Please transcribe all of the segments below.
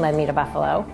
led me to Buffalo.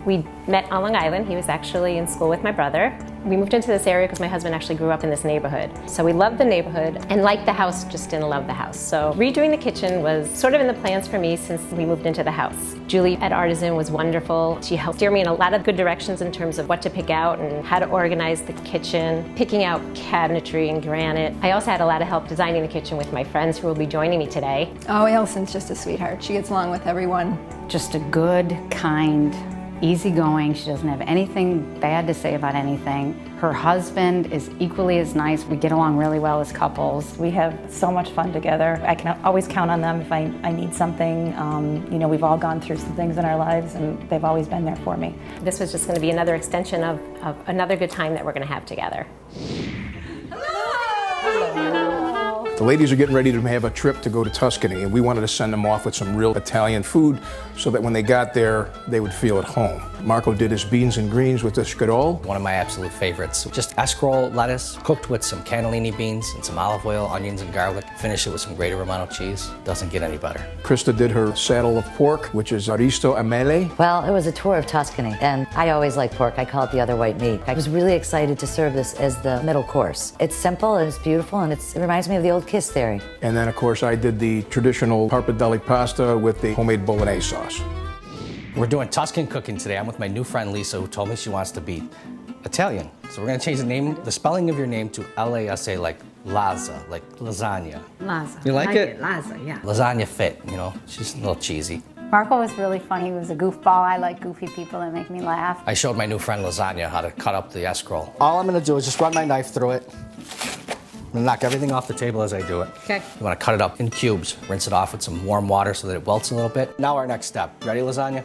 We met on Long Island. He was actually in school with my brother. We moved into this area because my husband actually grew up in this neighborhood. So we loved the neighborhood and liked the house, just didn't love the house. So redoing the kitchen was sort of in the plans for me since we moved into the house. Julie at Artisan was wonderful. She helped steer me in a lot of good directions in terms of what to pick out and how to organize the kitchen, picking out cabinetry and granite. I also had a lot of help designing the kitchen with my friends who will be joining me today. Oh, Allison's just a sweetheart. She gets along with everyone. Just a good, kind, easygoing. She doesn't have anything bad to say about anything. Her husband is equally as nice. We get along really well as couples. We have so much fun together. I can always count on them if I need something. You know, we've all gone through some things in our lives and they've always been there for me. This was just going to be another extension of another good time that we're going to have together. The ladies are getting ready to have a trip to go to Tuscany, and we wanted to send them off with some real Italian food so that when they got there, they would feel at home. Marco did his beans and greens with the scadol. One of my absolute favorites. Just escarole lettuce cooked with some cannellini beans and some olive oil, onions and garlic. Finish it with some Grana Romano cheese. Doesn't get any better. Krista did her saddle of pork, which is aristo amele. Well, it was a tour of Tuscany, and I always like pork. I call it the other white meat. I was really excited to serve this as the middle course. It's simple, and it's beautiful, and it reminds me of the old Kiss theory. And then, of course, I did the traditional pappardelle pasta with the homemade bolognese sauce. We're doing Tuscan cooking today. I'm with my new friend Lisa, who told me she wants to be Italian. So we're gonna change the name, the spelling of your name to L-A-S-A, like Lazza, like lasagna. Lazza. You like it? Lazza, yeah. Lasagna fit, you know, she's a little cheesy. Marco was really funny. He was a goofball. I like goofy people that make me laugh. I showed my new friend Lasagna how to cut up the escarole. All I'm gonna do is just run my knife through it. I'm gonna knock everything off the table as I do it. Okay. You wanna cut it up in cubes, rinse it off with some warm water so that it welts a little bit. Now our next step. Ready, Lasagna?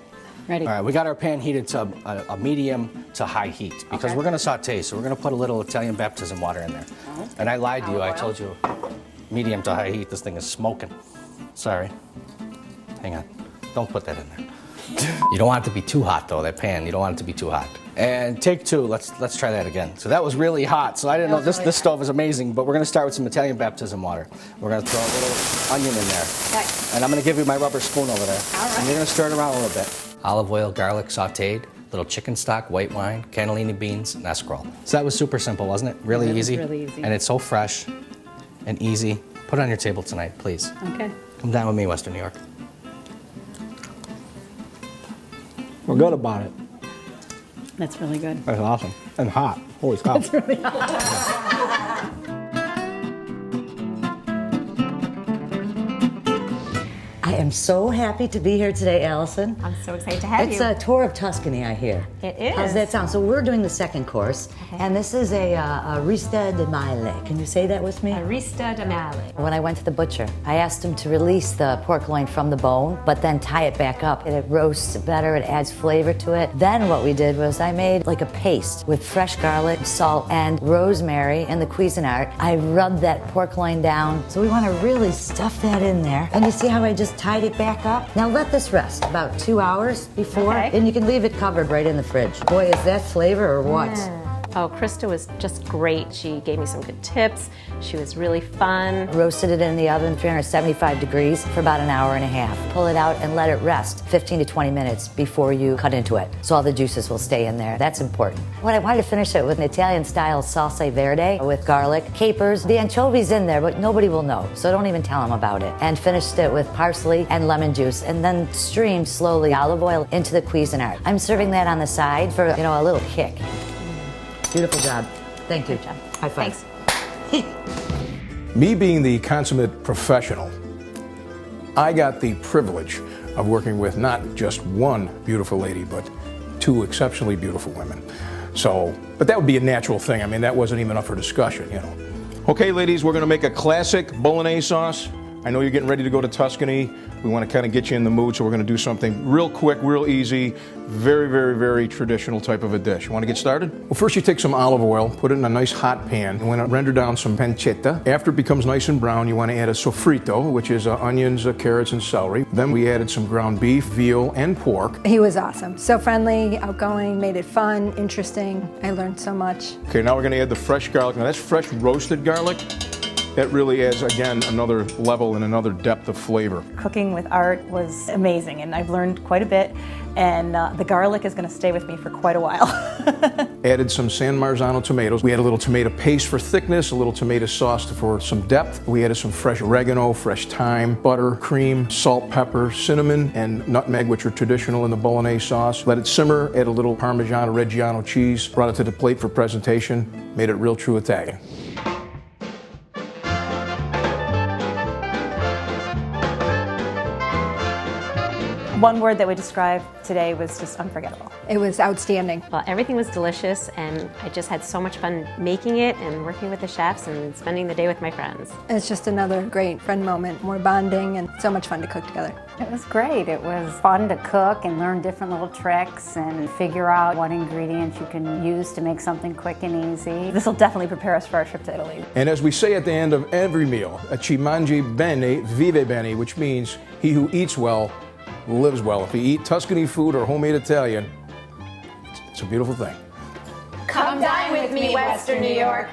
Ready. All right, we got our pan heated to a medium to high heat because we're gonna saute, so we're gonna put a little Italian baptism water in there. And I lied to you, I told you medium to high heat, this thing is smoking. Sorry. Hang on, don't put that in there. You don't want it to be too hot though, that pan, you don't want it to be too hot. And take two, let's try that again. So that was really hot, so I didn't know, this stove is amazing, but we're gonna start with some Italian baptism water. We're gonna throw a little onion in there. Okay. And I'm gonna give you my rubber spoon over there. All right. And you're gonna stir it around a little bit. Olive oil, garlic sauteed, little chicken stock, white wine, cannellini beans, and escarole. So that was super simple, wasn't it? Really easy. Really easy. And it's so fresh and easy. Put it on your table tonight, please. Okay. Come down with me, Western New York. We're good about it. That's really good. That's awesome. And hot. Holy cow. It's really hot. I am so happy to be here today, Allison. I'm so excited to have you. It's a tour of Tuscany, I hear. It is. How's that sound? So we're doing the second course, and this is a rista di male. Can you say that with me? Arista de male. When I went to the butcher, I asked him to release the pork loin from the bone, but then tie it back up. It roasts better, it adds flavor to it. Then what we did was I made like a paste with fresh garlic, salt, and rosemary and the Cuisinart. I rubbed that pork loin down. So we want to really stuff that in there. And you see how I just tied it back up? Now let this rest about 2 hours before, and you can leave it covered right in the fridge. Boy, is that flavor or what? Oh, Krista was just great. She gave me some good tips. She was really fun. Roasted it in the oven, 375 degrees for about an hour and a half. Pull it out and let it rest 15 to 20 minutes before you cut into it. So all the juices will stay in there. That's important. What I wanted to finish it with an Italian-style salsa verde with garlic, capers, the anchovies in there, but nobody will know. So don't even tell them about it. And finished it with parsley and lemon juice, and then streamed slowly olive oil into the Cuisinart. I'm serving that on the side for, you know, a little kick. Beautiful job. Thank you. Good job. High five. Thanks. Me being the consummate professional, I got the privilege of working with not just one beautiful lady, but two exceptionally beautiful women. So, but that would be a natural thing. I mean, that wasn't even up for discussion, you know. Okay, ladies, we're gonna make a classic bolognese sauce. I know you're getting ready to go to Tuscany. We want to kind of get you in the mood, so we're going to do something real quick, real easy, very, very, very traditional type of a dish. You want to get started? Well, first you take some olive oil, put it in a nice hot pan. You want to render down some pancetta. After it becomes nice and brown, you want to add a sofrito, which is onions, carrots, and celery. Then we added some ground beef, veal, and pork. He was awesome. So friendly, outgoing, made it fun, interesting. I learned so much. Okay, now we're going to add the fresh garlic. Now that's fresh roasted garlic. That really adds, again, another level and another depth of flavor. Cooking with Art was amazing, and I've learned quite a bit, and the garlic is going to stay with me for quite a while. Added some San Marzano tomatoes. We added a little tomato paste for thickness, a little tomato sauce for some depth. We added some fresh oregano, fresh thyme, butter, cream, salt, pepper, cinnamon, and nutmeg, which are traditional in the bolognese sauce. Let it simmer, add a little Parmesan or Reggiano cheese, brought it to the plate for presentation, made it real true Italian. One word that would describe today was just unforgettable. It was outstanding. Well, everything was delicious, and I just had so much fun making it and working with the chefs and spending the day with my friends. It's just another great friend moment, more bonding, and so much fun to cook together. It was great. It was fun to cook and learn different little tricks and figure out what ingredients you can use to make something quick and easy. This will definitely prepare us for our trip to Italy. And as we say at the end of every meal, chi mangi bene, vive bene, which means he who eats well lives well. If you eat Tuscany food or homemade Italian, it's a beautiful thing. Come dine with me, Western New York.